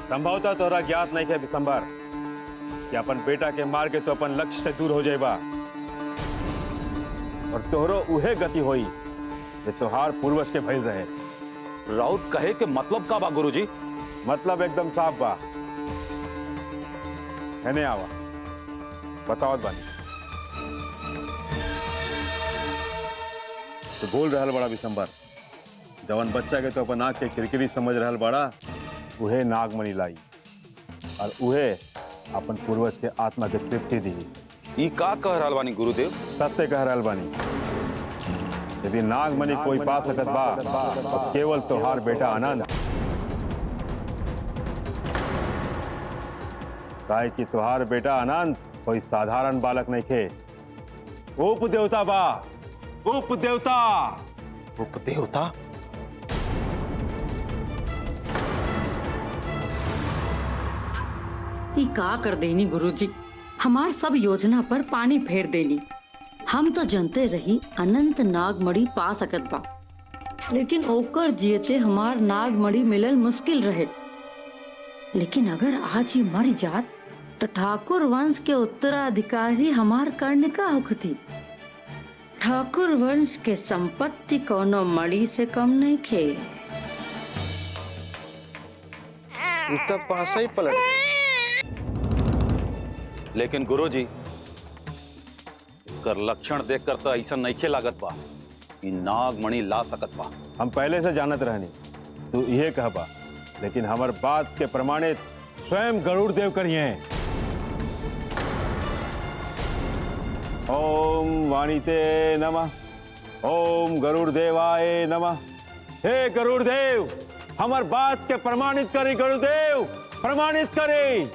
संभवतः तोरा ज्ञात नहीं है विशंबर कि अपन बेटा के मार के तो अपन लक्ष्य से दूर हो जाएगा और तोहरो उहे गति होई जे तोहार पूर्वज के भइल रहे। राउत कहे के मतलब का बा गुरुजी? मतलब एकदम साफ बा। है आवा बताओ बानी। तो बोल रहल बड़ा विशंबर, जवन बच्चा के तो अपन आँख के खिरकिरी समझ रहल बड़ा उहे नागमणि लाई और उहे अपन पूर्वज के आत्मा के तृप्ति दी। ई का कह रहल बानी गुरुदेव? सत्य कह रहल बानी। यदि नागमणि कोई पा सकत बा तो केवल तोहार बेटा आनंद, काहे कि तोहार बेटा आनंद कोई साधारण बालक नहीं थे, उप देवता बा। उप देवता। उप देवता? ई का कर देनी गुरुजी, हमार सब योजना पर पानी फेर देनी। हम तो जानते रही अनंत नागमणि पा सकत बा, लेकिन ओकर जियते हमार नागमणि मिलल मुश्किल रहे। लेकिन अगर आज ही मर जात तो ठाकुर वंश के उत्तराधिकारी हमार कर्ण का होखती। ठाकुर वंश के संपत्ति कोनो मणि से कम नहीं खे। तब पासा ही पलट गए। लेकिन गुरुजी, कर लक्षण देखकर तो ऐसा नहीं लागत बा कि नागमणि ला सकत बा। हम पहले से जानत रहनी तू ये कहबा, लेकिन हमार बात के प्रमाणित स्वयं गरुड़ देव करिए। ओम वाणीते नमः, ओम गरुड़ देवाय नमः। हे गरुड़ देव, हमार बात के प्रमाणित करी। गरुड़ देव प्रमाणित करी।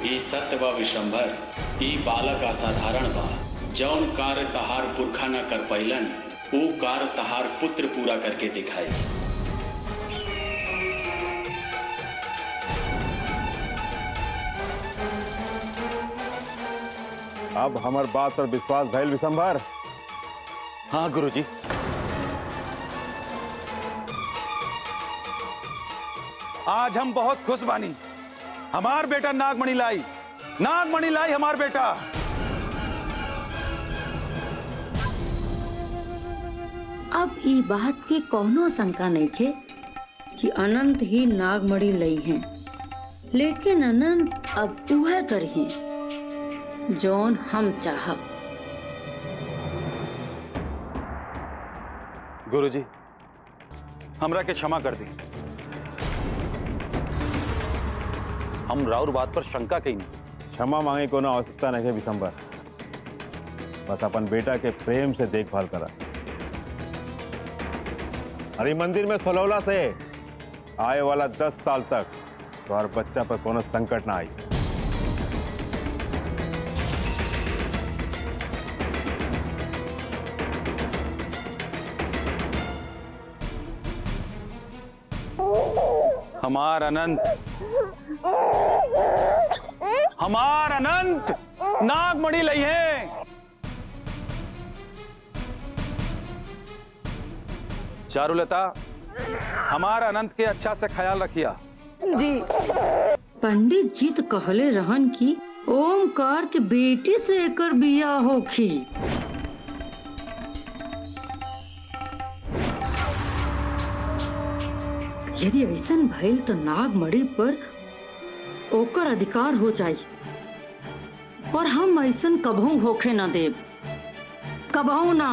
ई सत्य बा विशंभर, ई बालक असाधारण बा। जौन कार्य तहार पुरखा न कर पैलन वो कार्य तहार पुत्र पूरा करके दिखाई। अब हमार बात पर विश्वास भइल विशंभर? हाँ गुरुजी। आज हम बहुत खुश बानी। हमार बेटा नागमणि लाई, नागमणि लाई हमार बेटा। अब ई बात की कोनो शंका नहीं थे कि अनंत ही नागमणि लई हैं, लेकिन अनंत अब उहे करही जोन हम चाहब। गुरुजी, हमरा के क्षमा कर दी। हम राउर बात पर शंका कहीं नहीं। क्षमा मांगे कोनो आवश्यकता नहीं है विशंबर, बस अपन बेटा के प्रेम से देखभाल करा। हरि मंदिर में सलौला से आए वाला 10 साल तक तुम्हारे बच्चा पर कोनो संकट ना आई। हमार अनंत, हमार अनंत नागमणि लई है। चारुलता, हमार अनंत के अच्छा से ख्याल रखिया। जी। पंडित जी तो कहले रहन कि ओमकार के बेटी से एकर बियाह होखी। यदि ऐसन भइल तो नागमणि पर ओकर अधिकार हो जाई और हम ऐसन कबहू होखे न देव, कबहू ना।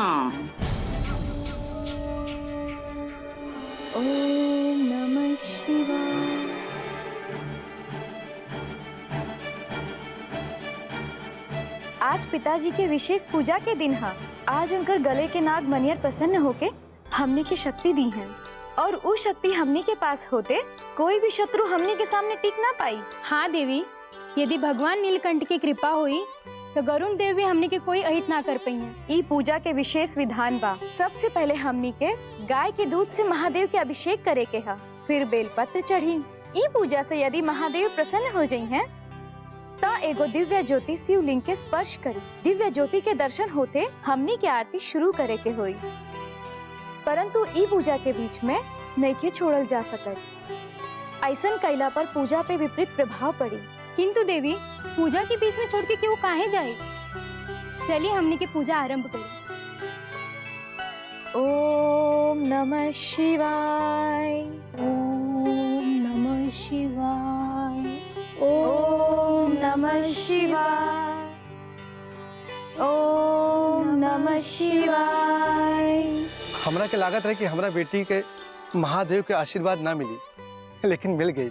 ओम नमः शिवाय। आज पिताजी के विशेष पूजा के दिन है। आज उनकर गले के नाग मनियर प्रसन्न होके हमने की शक्ति दी है और वो शक्ति हमने के पास होते कोई भी शत्रु हमने के सामने टिक ना पाई। हाँ देवी, यदि भगवान नीलकंठ की कृपा हुई तो गरुण देव भी हमने के कोई अहित ना कर पाई है। ई पूजा के विशेष विधान बा। सबसे पहले हमने के गाय के दूध से महादेव के अभिषेक करे के है, फिर बेलपत्र चढ़ी। ई पूजा से यदि महादेव प्रसन्न हो जाई हैं ता एगो दिव्य ज्योति शिवलिंग के स्पर्श करी। दिव्य ज्योति के दर्शन होते हमनी के आरती शुरू करे के होई, परंतु ई पूजा के बीच में नइखे छोड़ल जा सकत। ऐसन कैला पर पूजा पे विपरीत प्रभाव पड़ी। किंतु देवी पूजा के बीच में छोड़ के क्यों काहे जाए? चलिए हमने के पूजा आरंभ करें। ओम नमः शिवाय। ओम नमः शिवाय। ओम नमः शिवाय। ओम नमः शिवाय। हमरा के लागत रहे कि हमरा बेटी के महादेव के आशीर्वाद ना मिली, लेकिन मिल गई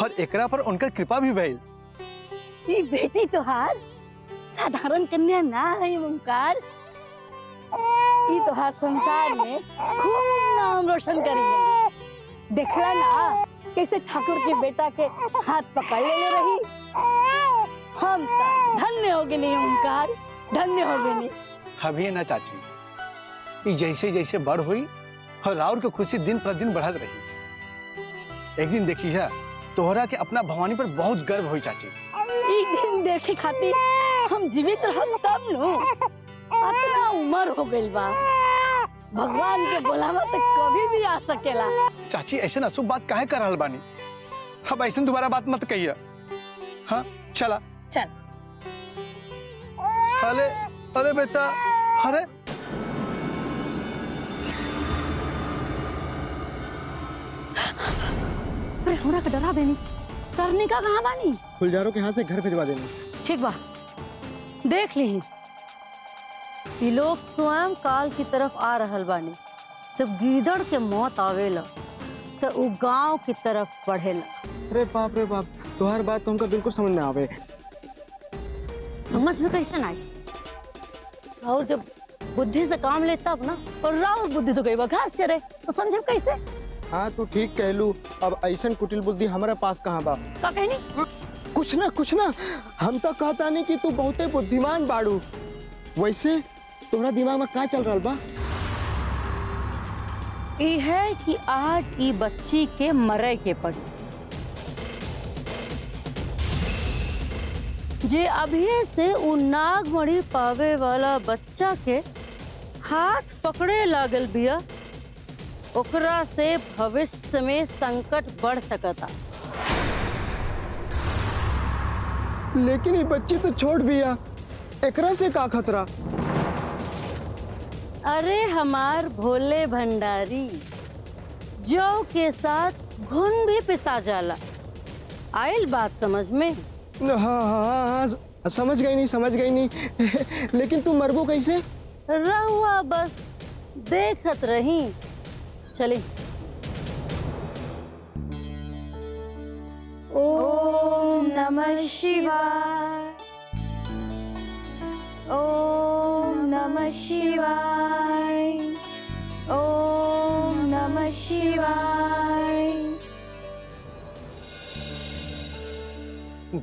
और एकरा पर उनका कृपा भी भइल। ये बेटी तोहार साधारण कन्या ना है ओंकार, ये तोहार संसार में खूब नाम रोशन करेंगे। देखला ना कैसे ठाकुर के बेटा के हाथ पकड़ ले रही। हम तो धन्य हो गए नहीं ओंकार, धन्य हो गए नहीं। अभी ना चाची, ये जैसे जैसे बड़ हुई और राउर के खुशी दिन प्रतिदिन बढ़त रही। एक दिन देखी है तोहरा के अपना भवानी पर बहुत गर्व हुई चाची। एक दिन देखे खातिर हम जीवित रहब तब नु। अपना उम्र हो गइल बा, भगवान के बुलावा तो कभी भी आ सकेला। चाची ऐसे ना अशुभ बात काहे कर रहल बानी? अब ऐसे दोबारा बात मत कहिए। हाँ चला चल। अरे अरे बेटा, अरे अरे हमरा के डरा देनी, करने का कहाँ बानी? फुलझारों के हाथ से घर भिजवा देना। ठीक बा, देख ली ये लोग स्वयं काल की तरफ आ रहल बानी। जब गीदड़ के मौत आवेला तो उ गांव की तरफ बढ़ेला। अरे बाप, तुम्हार बात तो हमका बिल्कुल समझ में आवे। समझ में कैसे ना आई? और जब बुद्धि से काम ले तब ना, और राव बुद्धि तो गई घास चरे, तो समझे कैसे? हाँ तू ठीक कहलू, अब ऐसन कुटिल बुद्धि हमारे पास कहाँ बा? का कहनी? कुछ ना हम तो कहता नहीं कि तू बहुते बुद्धिमान बाड़ू। वैसे तुम्हारा दिमाग में क्या चल रहा बा? ये है कि आज ये बच्ची के मरे के पड़ी। जे अभी से उ नागमणि पावे वाला बच्चा के हाथ पकड़े लागल बिया, ओकरा से भविष्य में संकट बढ़ सकता। लेकिन ये बच्ची तो छोड़ बिया, एकरा से का खतरा? अरे हमार भोले भंडारी, जौ के साथ घुन भी पिसा जाला। आयल बात समझ में? हाँ, समझ गई नहीं लेकिन तू मरबो कैसे? रहुआ बस देखत रही। चली। ओम नमः शिवाय। ओम नमः शिवाय। ओम नमः शिवाय।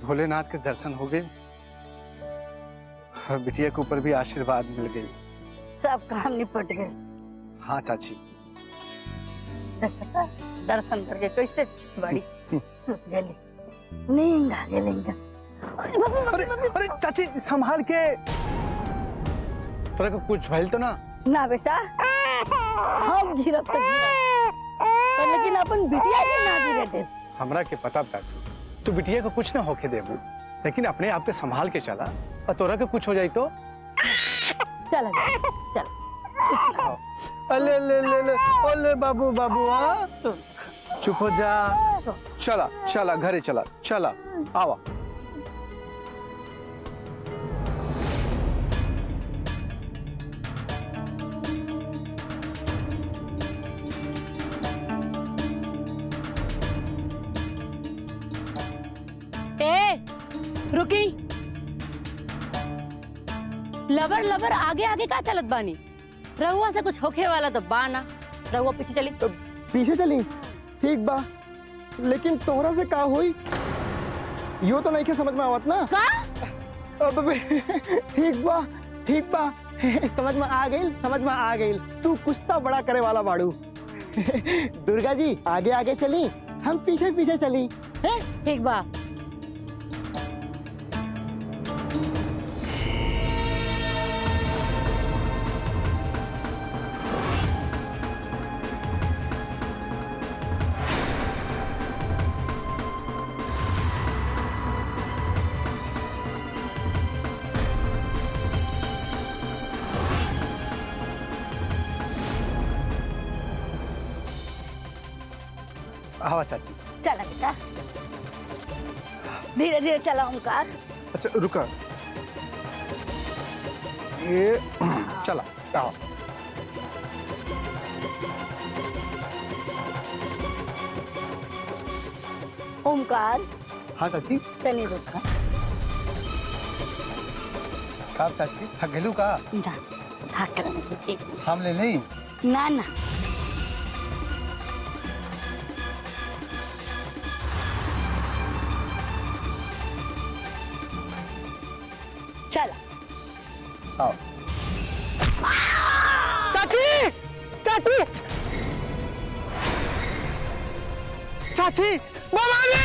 भोलेनाथ के दर्शन हो गए और बिटिया के ऊपर भी आशीर्वाद मिल गई। सब काम निपट गए। हाँ चाची, दर्शन करके कैसे बड़ी गली नींद आ गई। अरे अरे चाची संभाल के, तोरा को कुछ भइल तो ना? ना बेटा, हम गिरब तो गिरब, पर लेकिन अपन बिटिया के ना गिरे दे। हमरा के पता चाची, तू बिटिया को कुछ ना होके देबू, लेकिन अपने आप के संभाल के चला, और तोरा के कुछ हो जाए तो? चल चल। अले ले ले ले, ओले बाबू हाँ, चुप हो जा। चला घरे चला आवा। रुकी, लबर आगे आगे का चलत बानी? रहुआ से कुछ होखे वाला तो बाना। रहुआ पीछे चली। पीछे चली ठीक बा, लेकिन तोहरा से का हुई यो तो नहीं के समझ में आवत ना का? ठीक बा समझ में आ गई। तू कुछ तो बड़ा करे वाला बाड़ू। दुर्गा जी आगे आगे चली, हम पीछे पीछे चली। ठीक बा। हाँ चाची। चला बेटा, धीरे धीरे चला ओमकार। अच्छा रुका, ये चला आओ। ओमकार हाँ चाची। तनी रुका। का चाची हगेलू का ना थाकल नहीं, हम ले नहीं। ना ना चला। आओ। चाची चाची चाची भवानी!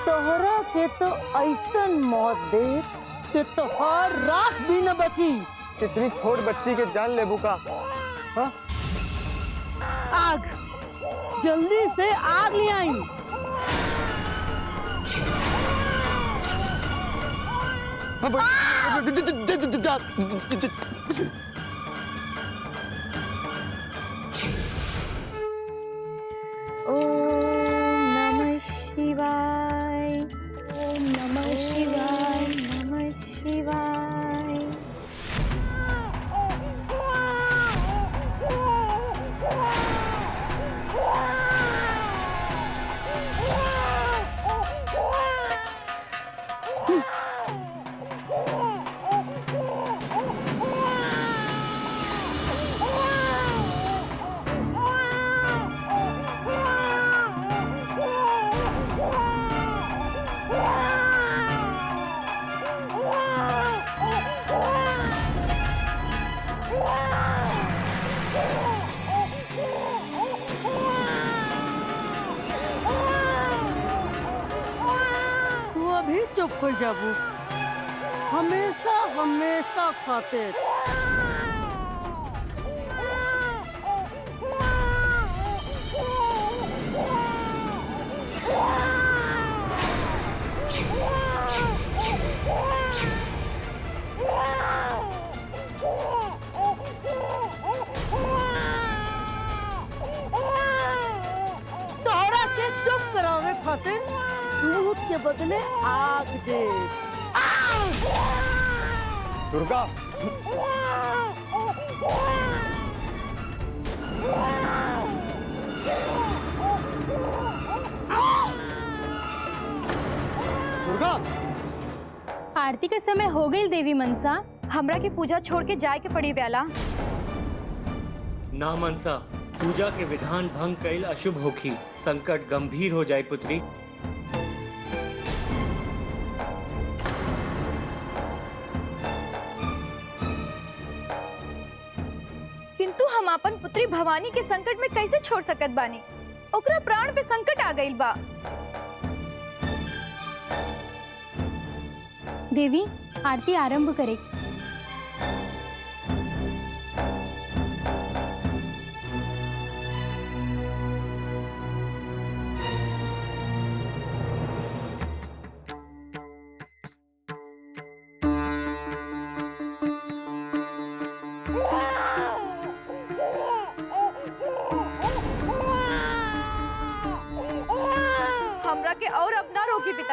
तोहरा के तो ऐसन मौत दे कि तोहर रात भी न बची। इतनी छोट बच्ची के जान लेबू का? आग, जल्दी से आग ले आई। ओम नमः शिवाय, ओम नमः शिवाय, नमः शिवाय। तू अभी चुप हो जाबू, हमेशा हमेशा खाते। तोहरा के चुप करावे खातिर दूध के बदले आग दे। दुर्गा दुर्गा आरती के समय हो गई देवी मनसा। हमरा के पूजा छोड़ के जाए के पड़ी व्याला। ना मनसा, पूजा के विधान भंग कैल अशुभ होखी, संकट गंभीर हो जाए पुत्री। किंतु हम अपन पुत्री भवानी के संकट में कैसे छोड़ सकत बानी? ओकरा प्राण पे संकट आ गइल बा। देवी आरती आरंभ करे।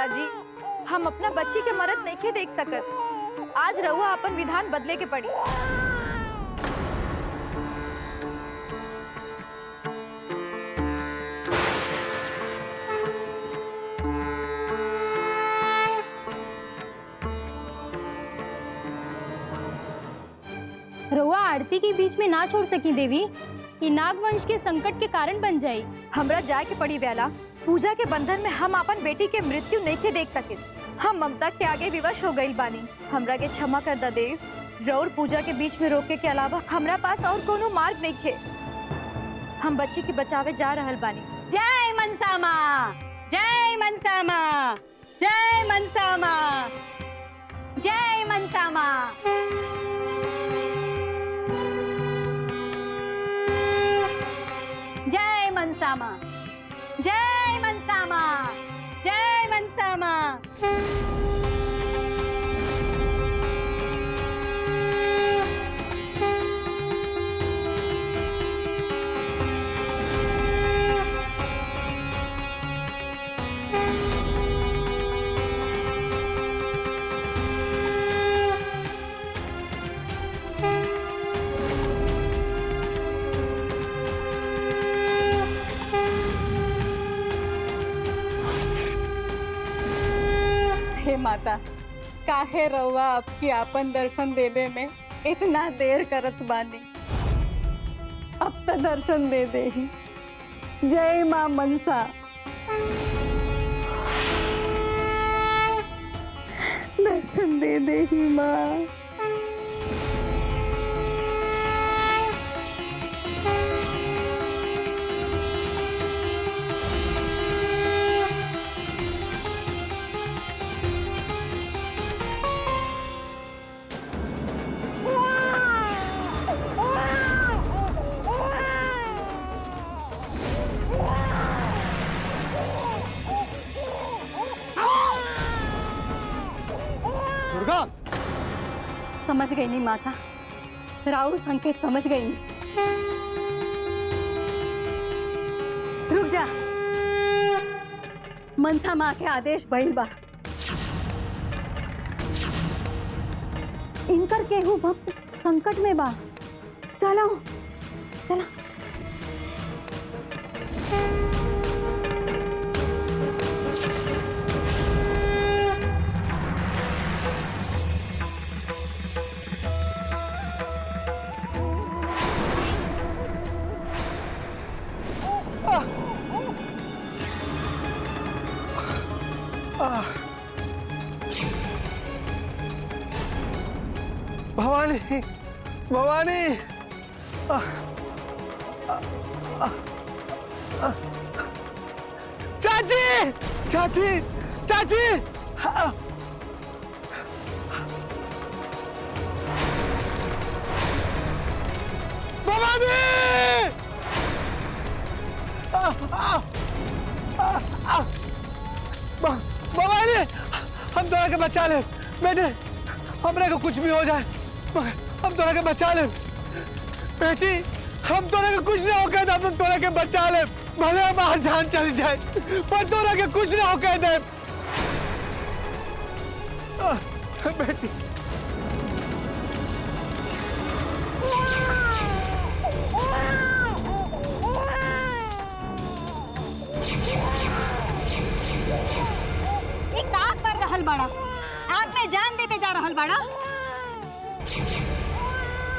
पिताजी, हम अपना बच्ची के मरद नहीं देख सकत। आज रहुआ अपन विधान बदले के पड़ी। रउआ आरती के बीच में ना छोड़ सकी देवी, ये नागवंश के संकट के कारण बन जाई। हमरा जाए के पड़ी बेला। पूजा के बंधन में हम अपन बेटी के मृत्यु नहीं के देख सके। हम ममता के आगे विवश हो गई बानी। हमरा के क्षमा कर दा देव। रउर पूजा के बीच में रोके के अलावा हमरा पास और कोनो मार्ग नहीं खे। हम बच्ची के बचावे जा रहल बानी। जय मनसा माँ, जय मनसा माँ, जय मनसा माँ, जय मनसा माँ। जय मनसा माँ, जय मनसा माँ, जय मनसा माँ। हे माता, काहे रउआ आपकी आपन दर्शन देवे में इतना देर करत बानी। अब तो दर्शन दे दे ही। जय माँ मनसा। दर्शन दे दे ही माँ। दुर्गा, समझ गई नहीं माता, राहुल संकेत समझ गई नहीं। रुक जा, मनसा माँ के आदेश भइल बा। इनकर केहू भक्त संकट में बा। चलो चलो। भवानी, भवानी। चाची, चाची, चाची। भवानी, भवानी, हम दोनों के बचा ले बेटे। हमरे को कुछ भी हो जाए, हम दोनों के बचा ले बेटी। हम दोनों के कुछ ना हो कह दे, हम दोनों के बचा ले। भले हमारी जान चली जाए, पर दोनों के कुछ ना हो कह दे बेटी। ये का कर रहल बड़ा? आग में जान देवे जा रहल बड़ा?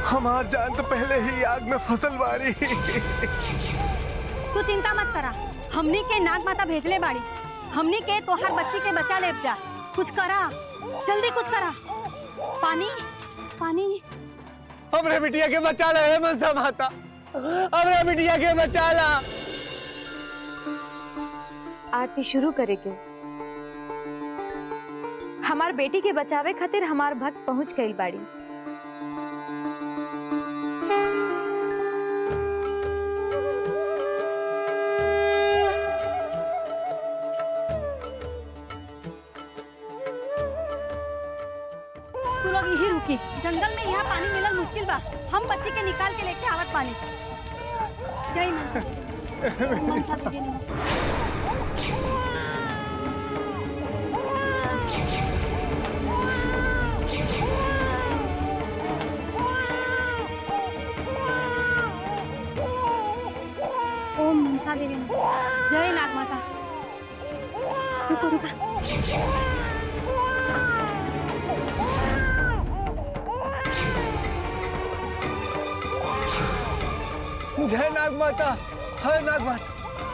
हमार जान तो पहले ही आग में फसल बारी। तू चिंता मत करा, हमनी के नाग माता भेजले बाड़ी। हमनी के तोहर बच्ची के बचा ले जा। कुछ करा, जल्दी कुछ करा। पानी, पानी। हमरे बिटिया के बचा ले मनसा माता, हमरे बिटिया के बचा ला। आरती शुरू करेगे। हमार बेटी के बचावे खातिर हमार भक्त पहुंच गई बाड़ी। तू लोग यही रुकी, जंगल में यहाँ पानी मिलल मुश्किल बा। हम बच्ची के निकाल के लेके आवत पानी। जय मां। ओम मनसा देवी नमः। जय नाग माता। रुको रुका। जय नाग माता, हर नाग माता,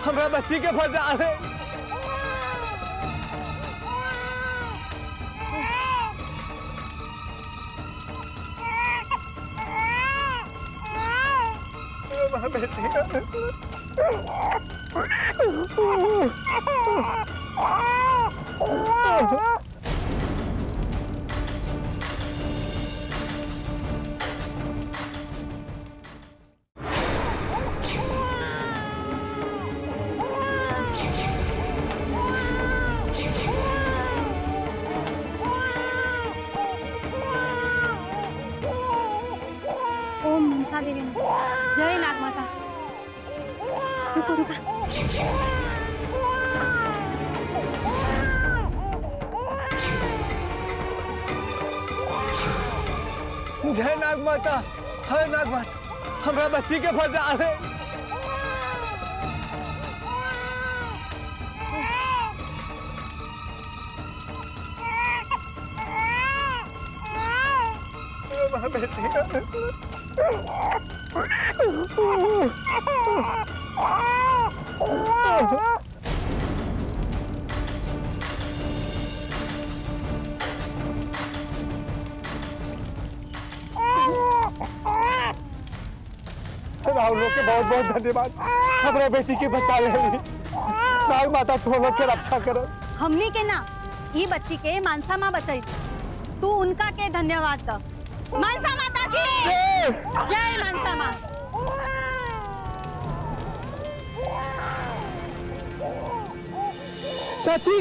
हमरा बच्ची के बचा ले। ओम मनसा देवी नमः। जय नाग माता। रुको रुका। जय नाग माता, हर नाग माता, हमरा बच्ची के बचा ले। राहुल लोग के बहुत बहुत धन्यवाद, हमारा बेटी के बचा ले। नाग माता तुम लोग के रक्षा करो। हमनी के ना ई बच्ची के मानसा माँ बचाई, तू उनका के धन्यवाद कर। मानसा माता की जय। मानसा माँ। चाची,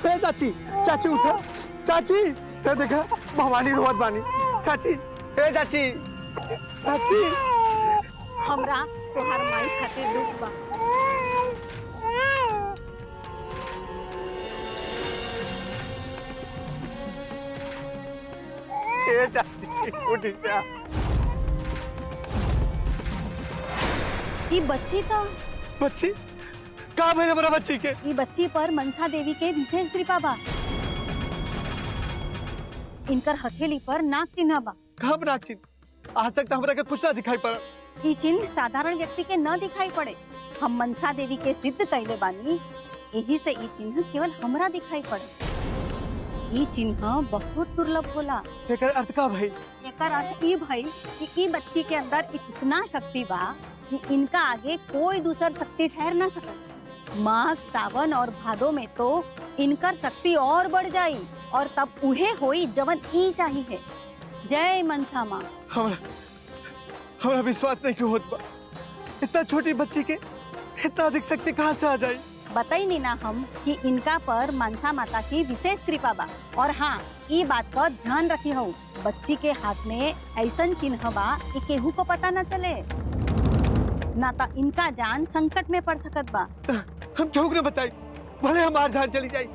हे चाची, चाची उठा, चाची, हे देखा भवानी रोवत बानी। चाची, हे चाची, चाची। हमरा तोहार माई खातिर दुख बा। हे चाची, उठी जा। ई बच्ची का बच्ची का भइल हमरा बच्ची के? ई बच्ची पर मनसा देवी के विशेष कृपा बा। इनकर हथेली पर नाग चिन्ह बा। कब नाग चिन्ह? आज तक तो हमरा के कुछ ना दिखाई पड़ा। ई चिन्ह साधारण व्यक्ति के न दिखाई पड़े। हम मनसा देवी के सिद्ध कैले बानी, यही से ई चिन्ह केवल हमरा दिखाई पड़े। ई चिन्ह बहुत दुर्लभ होला। एकर अर्थ का भइल? एकर अर्थ ई भइल कि ई बच्ची के अंदर इतना शक्ति बा कि इनका आगे कोई दूसर शक्ति ठहर ना सके। माघ, सावन और भादो में तो इनकर शक्ति और बढ़ जाई और तब उहे होई जवन ई चाहिए। जय मनसा माँ। हमरा विश्वास नहीं क्यों होत बा। इतना छोटी बच्ची के इतना अधिक शक्ति कहाँ से आ जाई? बताई नहीं ना हम कि इनका पर मनसा माता की विशेष कृपा बा। और हाँ, ई बात का ध्यान रखी हो, बच्ची के हाथ में ऐसन चिन्ह बा कि केहू को पता न चले, ना तो इनका जान संकट में पड़ सकत बा। हम क्यों न बताई, भले हमार जान चली जाई।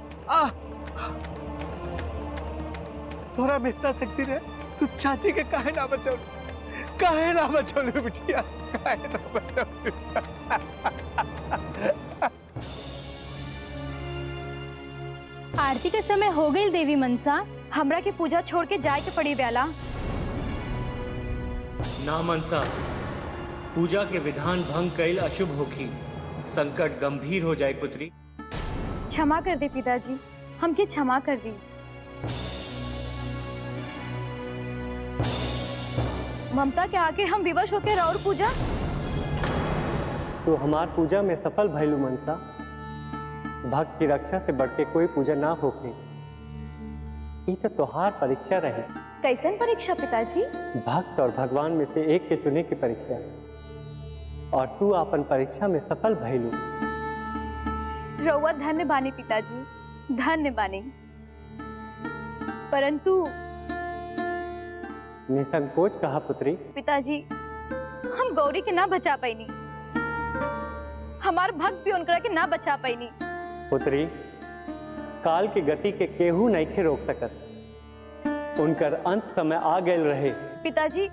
तोरा में इतना शक्ति रहे, तू चाची के काहे ना बचौल? काहे ना बचौल बिटिया? काहे ना बचौल? आरती के समय हो गई देवी मनसा। हमरा के पूजा छोड़ के जाए के पड़ी व्याला। ना मनसा, पूजा के विधान भंग कैल अशुभ होखी, संकट गंभीर हो जाए पुत्री। क्षमा कर दे पिताजी, हमके क्षमा कर दी। ममता के आगे हम विवश होकर और पूजा। तो हमार पूजा में सफल भैलू मनसा। भक्त की रक्षा से बढ़ के कोई पूजा ना होके, ये तो त्योहार परीक्षा रहे। कैसन परीक्षा पिताजी? भक्त और भगवान में से एक के चुने की परीक्षा, और तू अपन परीक्षा में सफल भैलू। रउआ धन्य बानी पिताजी, धन्य बानी। परंतु निसंकोच कहा पुत्री। पिताजी, हम गौरी के ना बचा पाईनी, हमार भक्त भी उनकरा के ना बचा पाईनी। पुत्री, काल के गति के केहू नहीं के रोक सकत। उनकर अंत समय आ गए रहे। पिताजी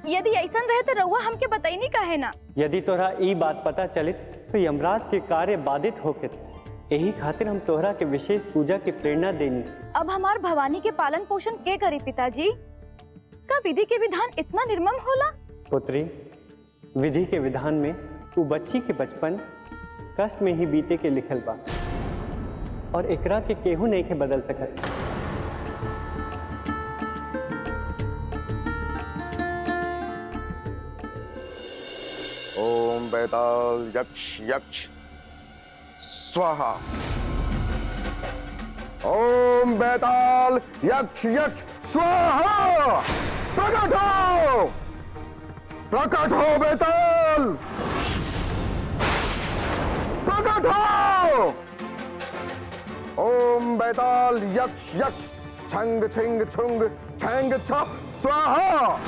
यदि ऐसा रहे तो रउआ हमके बताई नहीं काहे ना। यदि तोहरा ई बात पता चलित तो यमराज के कार्य बाधित होके, यही खातिर हम तोहरा के विशेष पूजा की प्रेरणा देनी। अब हमार भवानी के पालन पोषण के करी पिताजी? का विधि के विधान इतना निर्मम होला? पुत्री, विधि के विधान में वो बच्ची के बचपन कष्ट में ही बीते के लिखल बा और एकरा के केहू नहीं के बदल सकत। ओम बैताल यक्ष यक्ष स्वाहा। ओम बैताल यक्ष यक्ष स्वाहा। प्रकट हो, प्रकट हो बैताल, प्रकट हो। ओम बैताल यक्ष यक्ष छंग छिंग छुंग छंग छ स्वाहा।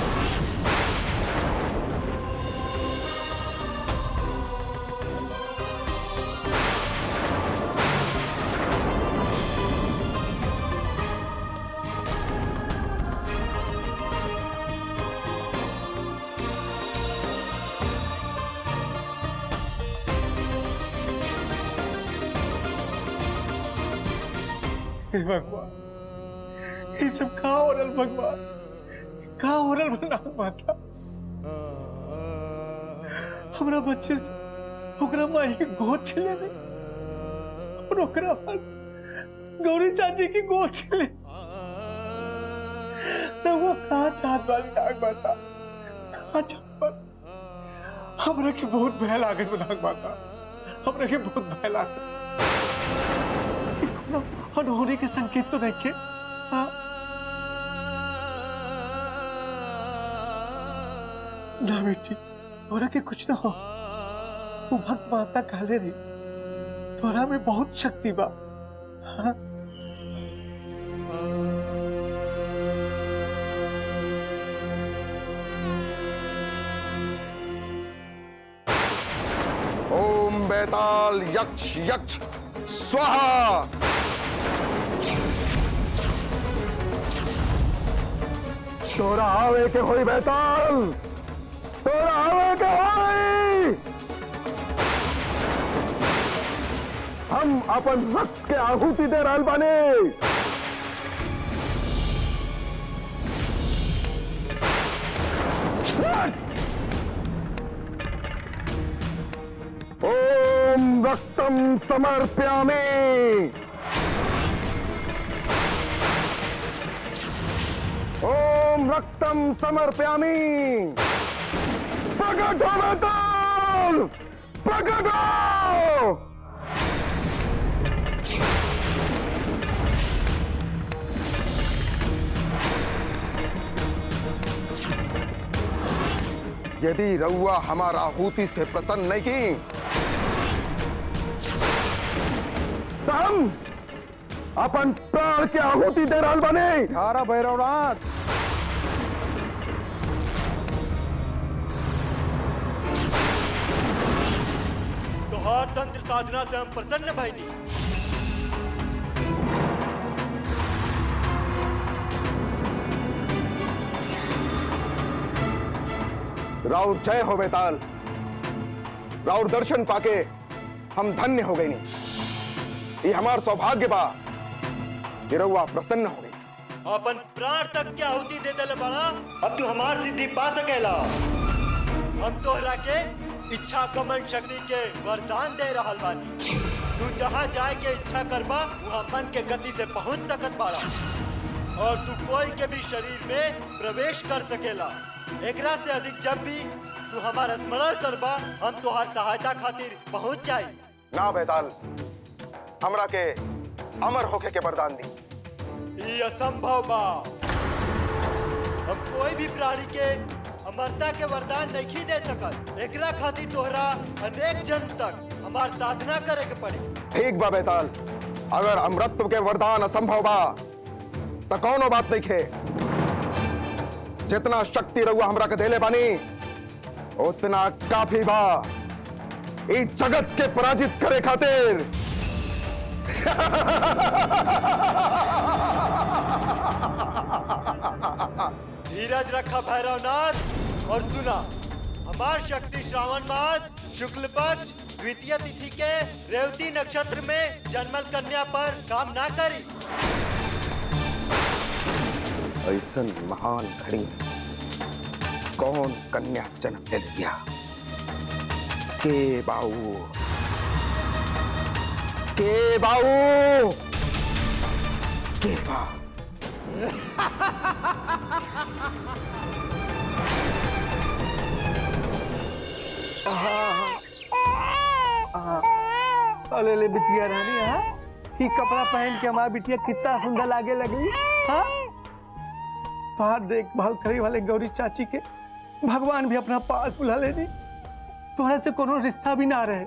हे भगवान, ये सब कहाँ हो रहा भगवान? कहाँ हो रहा नाग माता? हमारा बच्चे से ओकरा माई की गोद छिले नहीं और ओकरा बाद गौरी चाची की गोद छिले। वो कहाँ चाहत वाली नाग माता? कहाँ चाहत वाली? हमरा के बहुत भय लागत नाग माता, हमरा के बहुत भय लागत। अनहोनी के संकेत तो नहीं के? हाँ? ना बेटी, तोरा के कुछ ना हो। वो भक्त माता कहले रही, तोरा में बहुत शक्ति बा। हाँ? ओम बैताल यक्ष यक्ष स्वाहा। तोरा आवे के होई बैताल, तोरा आवे के होई। हम अपन रक्त के आहुति दे रहल बानी। ओम रक्तम समर्पयामि। ओम रक्तम समर्पयामि। प्रकट हो बैताल, प्रकट हो। यदि रउआ हमारा आहुति से प्रसन्न नहीं की तो हम अपन प्राण के आहुति दे रहल बने। थारा भैरवनाथ, तोहार तंत्र साधना से हम प्रसन्न भइनी। राउर जय हो बैताल। राउर दर्शन पाके हम धन्य हो गए। नहीं, ये हमार सौभाग्य बा कि रउआ प्रसन्न हो गई। अपन प्राण तक के आहुति दे दे बड़ा। अब तू हमार सिद्धि पा सकेला। हम तोहरा के इच्छा कमन शक्ति के वरदान दे रहल बानी। तू जहाँ जाए के इच्छा करबा वहाँ मन के गति से पहुँच सकत बाड़ा और तू कोई के भी शरीर में प्रवेश कर सकेला। एकरा से अधिक जब भी तू हमारा स्मरण करबा हम तोहार सहायता खातिर पहुँच जाई। ना बैताल, हमरा के अमर होके के वरदान दी। ये असंभव बा। हम कोई भी प्राणी के अमरता के वरदान नहीं दे सकत। एकरा खातिर तोहरा अनेक जन्म तक हमार साधना करे के पड़ी। ठीक बा बैताल, अगर अमरत्व के वरदान असंभव बा तो कौनो बात नहीं खे। जितना शक्ति रउआ हमरा के देले बानी उतना काफी बा इस जगत के पराजित करे खातिर। धीरज रखा भैरवनाथ और सुना, हमार शक्ति श्रावण मास शुक्ल पक्ष द्वितीय तिथि के रेवती नक्षत्र में जन्मल कन्या पर काम ना करी। ऐसा महान घड़ी में कौन कन्या जन्म ले लिया? के बाऊ, के बाऊ, के बाऊ। अरे ले बिटिया रानी, हाँ ये कपड़ा पहन के हमारी बिटिया कितना सुंदर लागे लगी। हाँ बाहर देखभाल करे वाले गौरी चाची के भगवान भी अपना पास बुला लेनी। तोहरा से कोनो रिश्ता भी ना रहे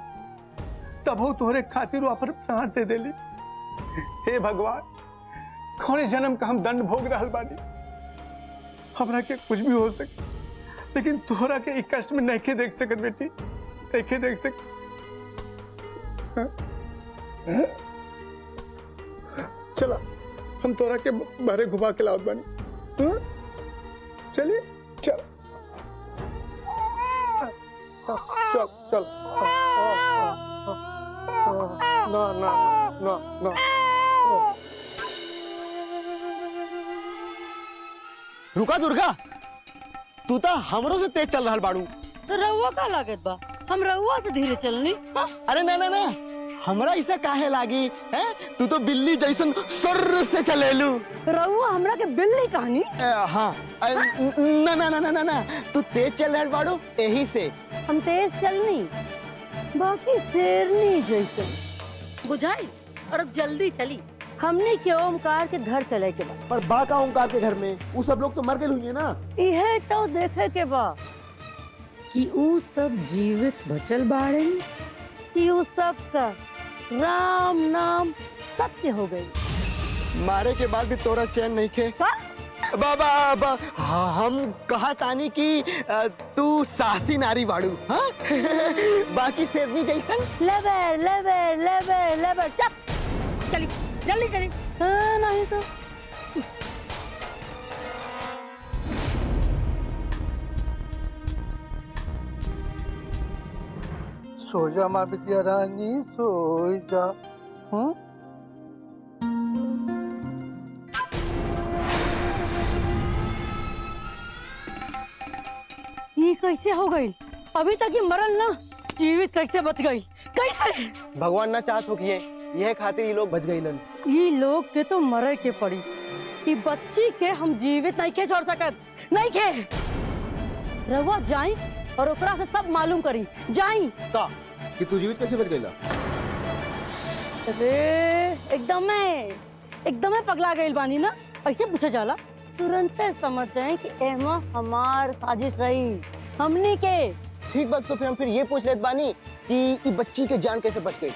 तब हो तोहरे खातिर वो अपन प्राण दे देली। हे भगवान, कौने जन्म का हम दंड भोग रहल बानी। हमरा के कुछ भी हो सके लेकिन तोहरा के एक कष्ट में नहीं के देख सकत बेटी, नहीं के देख सक। चला हम तोरा के बारे घुमा के लाओ बानी। चलिए चल चल चल। ना ना ना ना। रुका दुर्गा, तू तो हमरों से तेज चल रहा बाड़ू। तो रहुआ का लागत बा, हम रहुआ से धीरे चलनी। अरे ना ना ना, हमरा ऐसा काहे लागी है? तू तो बिल्ली जैसन सुर से चलेलू। रहुआ हमरा के बिल्ली कहानी। हाँ ना ना ना ना ना ना, तू तेज चल रहा बाड़ू यही से। हम तेज चलनी, बाकी शेरनी जैसे बुझाई। और अब जल्दी चली, हमने के ओमकार के घर चले के बाद। पर बा का ओमकार के घर में वो सब लोग तो मर गए हुए ना। यह तो देखे के बा कि ऊ सब जीवित बचल बाड़े कि ऊ सब का राम नाम सत्य हो गई। मारे के बाद भी तोरा चैन नहीं खे। बाबा हाँ, हम कहा तानी कि तू साहसी नारी बाड़ू। हाँ बाकी शेरनी जैसन लेबर लेबर लेबर लेबर। चली जल्दी चली। हाँ नहीं तो सो जा माँ बिटिया रानी, सो जा। हाँ ये कैसे हो गई? अभी तक ये मरल ना, जीवित कैसे बच गई? कैसे? भगवान ना चाहत हो कि यह खातिर ये लोग बच गई लन। ये लोग के तो मरे के पड़ी कि बच्ची के हम जीवित नहीं के छोड़ सकत। नहीं के रहुआ जाई और ओकरा से सब मालूम करी। जाई का कि तू जीवित कैसे बच गईला? अरे एकदम पगला गई बानी ना, ऐसे पूछे जाला। तुरंत समझ जाए कि एमा हमार साजिश रही हमनी के। ठीक बात, तो फिर हम ये पूछ लेत बानी कि ये बच्ची के जान कैसे बच गई?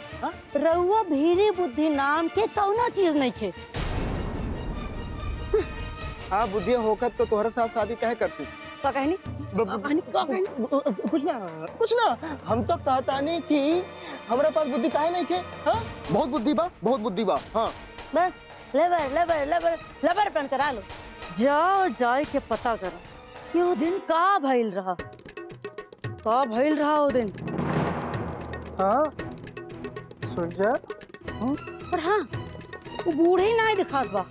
रहुआ भीरी बुद्धि नाम के कौनो चीज नहीं खे। हाँ बुद्धि होकर तो तुम्हारे साथ शादी कहे करती। का कहनी? कुछ ना, हम तो कहता नहीं कि हमारे पास बुद्धि काहे नहीं थे। हाँ बहुत बुद्धि बा, बहुत बुद्धि बा। हाँ बस labour labour labour labour pain करा लो। जाओ जाए के पता करो कि वो दिन का भइल रहा, का भइल रहा वो दिन। हाँ सुन जा। पर हाँ वो बूढ़े ही ना दिखात बा,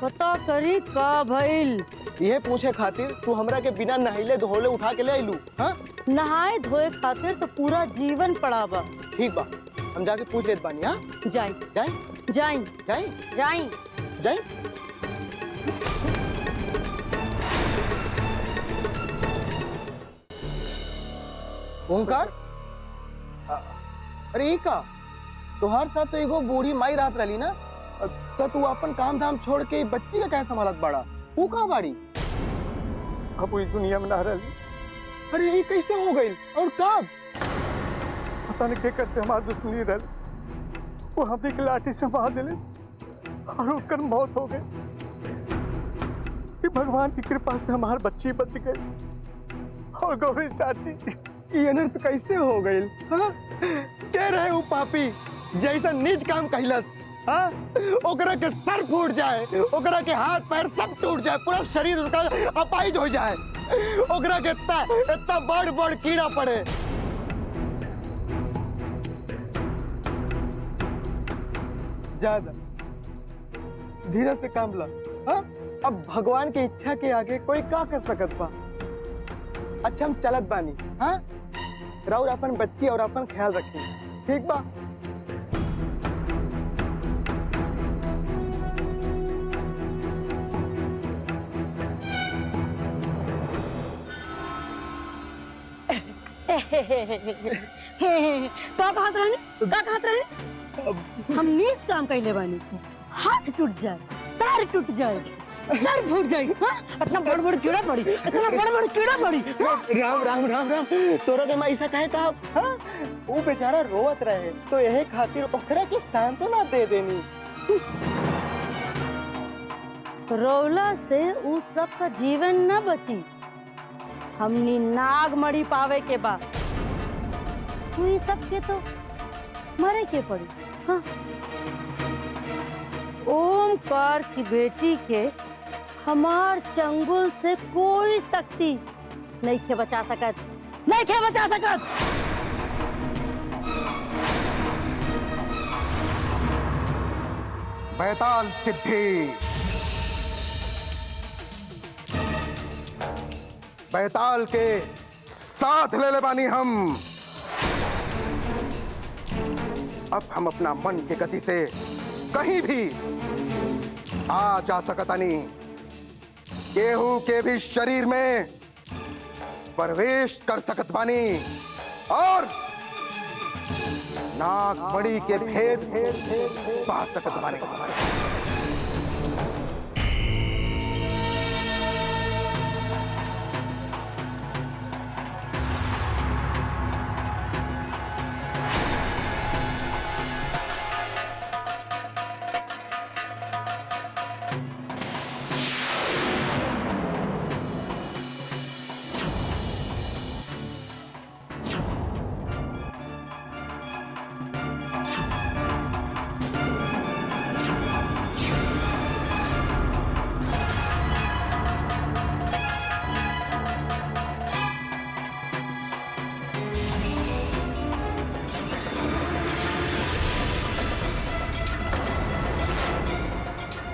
पता करी का भइल। ये पूछे खातिर तू हमरा के बिना नहाइले धोले उठा के ले आइलू। हाँ नहाए धोए खातिर तो पूरा जीवन पड़ा बा। ठीक बा, हम जाके पूछ लेत बानी। हाँ जाई जाई जाई जाई जाई जाई। ओंकार, अरे का तोहार साथ तो एगो बूढ़ी माई रात रही ना, तो तू अपन काम धाम छोड़ के बच्ची का क्या संभालत बाड़ा? वो कहाँ बाड़ी? अब इस दुनिया में ना रही। अरे ये कैसे हो गई और कब? पता नहीं के कर से हमारी दुश्मनी रह, वो हमें की लाठी से मार दिले और उनकर मौत हो गई। कि भगवान की कृपा से हमारी बच्ची बच गई और गौरी चाची। ये अनर्थ कैसे हो गई? हाँ? कह रहे हो पापी जैसा नीच काम कहलत हाँ? ओकरा के सर फूट जाए, ओकरा के हाथ पैर सब टूट जाए, पूरा शरीर उसका अपाहिज हो जाए, ओकरा के इतना बड़ बड़ कीड़ा पड़े। ज्यादा धीरे से काम ला। हाँ? अब भगवान की इच्छा के आगे कोई का कर सकत बा। अच्छा हम चलत बानी। हाँ? राउर अपन बच्ची और अपन ख्याल रखी, ठीक बा? का कहत रहने हम नीच काम कैले बानी, हाथ टूट जाए, पैर टूट जाए, सर फूट जाए, इतना बड़ बड़ कीड़ा पड़ी, इतना बड़ बड़ कीड़ा पड़ी। राम राम राम राम, तोरा के माँ ऐसा कहे था। हाँ? वो बेचारा रोवत रहे तो यही खातिर ओकरा की सांत्वना दे देनी। रोला से उस सब का जीवन न बची, हमनी नागमणि पावे के बाद तू सब के तो मरे के पड़ी। हाँ? ओमकार की बेटी के हमार चंगुल से कोई शक्ति नहीं के बचा सकत, नहीं के बचा सकत। बैताल सिद्धि, बैताल के साथ ले ले बानी हम। अब हम अपना मन के गति से कहीं भी आ जा सकतानी, केहू के भी शरीर में प्रवेश कर सकत बानी और नागमणि के भेद पा सकत बानी।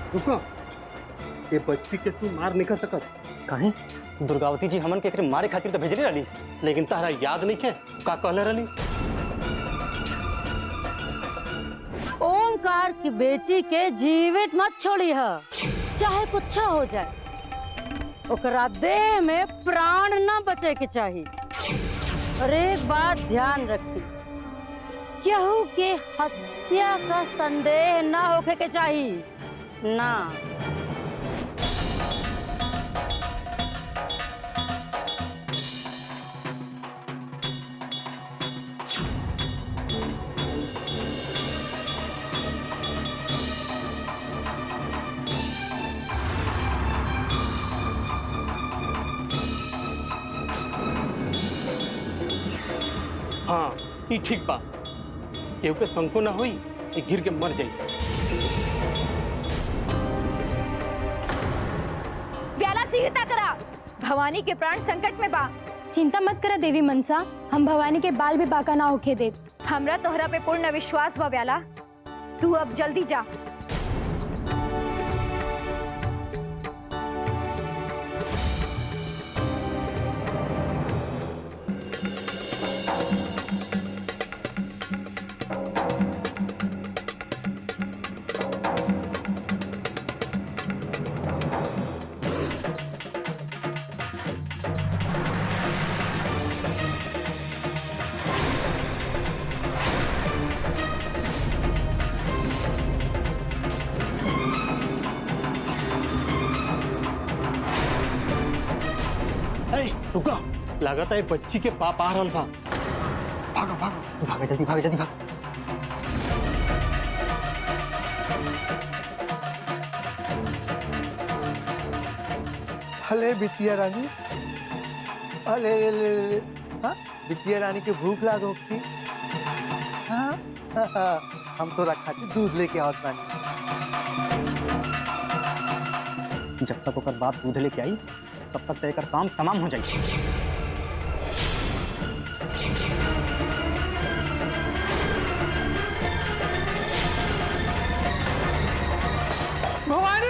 रुको, ये बच्ची के तू मार निकल सकत काहे? दुर्गावती जी हमन के एकरे मारे खातिर तो भेजले रही, लेकिन तारा याद नहीं के का कहले रही? ओमकार की बेटी के जीवित मत छोड़ी है, चाहे कुछ हो जाए, ओकरा देह में प्राण न बचे के चाहिए। और एक बात ध्यान रखी, केहू के हत्या का संदेह न होके के चाहिए ना। हाँ, ये ठीक बा, केहू के संको ना होई, ये गिर के मर जाई। सीता करा, भवानी के प्राण संकट में बा। चिंता मत करा देवी मनसा, हम भवानी के बाल भी बाका ना होके दे। हमरा तोहरा पे पूर्ण विश्वास बा ब्याला, तू अब जल्दी जा। रुको, लगता है बच्ची के पाप आ रहा था। भागो भागो भागो, जल्दी भागो, जल्दी भागो। हले बिटिया रानी, अले ले ले ले, हाँ? बिटिया रानी के भूख लाग होगी। हाँ? हम तोरा खातिर दूध लेके आवत बानी। जब तक ओकर बाप दूध लेके आई तब तक तय कर काम तमाम हो जाए। भवानी